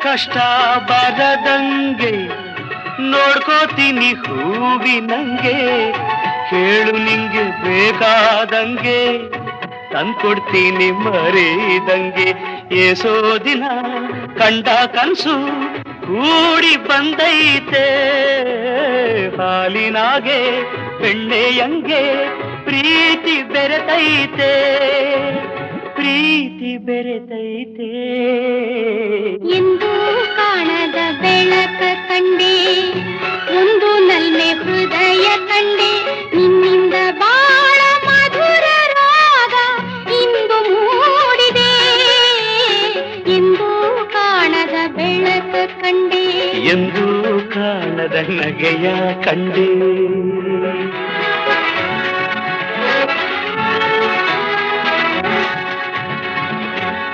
ಕಷ್ಟ ಬರದಂಗೆ ನೋಡ್ಕೋತೀನಿ ಹೂವಿನಂಗೆ ಕೇಳು ನಿಂಗೆ ಬೇಕಾದಂಗೆ ತಂದ್ಕೊಡ್ತೀನಿ ಮರೀದಂಗೆ ಏಸೋ ದಿನ ಕಂಡ ಕನಸು ಕೂಡಿ ಬಂದೈತೆ ಹಾಲಿನಾಗೆ ಬೆಣ್ಣೆಯಂಗೆ ಪ್ರೀತಿ ಬೆರೆತೈತೆ ಪ್ರೀತಿ ಬೆರೆತೈತೆ ಎಂದು ಕಾಣದ ಬೆಳಕ ಕಂಡೆ ಒಂದು ನಲ್ಮೆ ಹೃದಯ ಕಂಡೆ ನಿನ್ನಿಂದ ಬಾಳ ಮಧುರ ರಾಗ ಇಂದು ಮೂಡಿದೆ ಎಂದು ಕಾಣದ ಬೆಳಕ ಕಂಡೆ ಎಂದು ಕಾಣದ ನಗೆಯ ಕಂಡೆ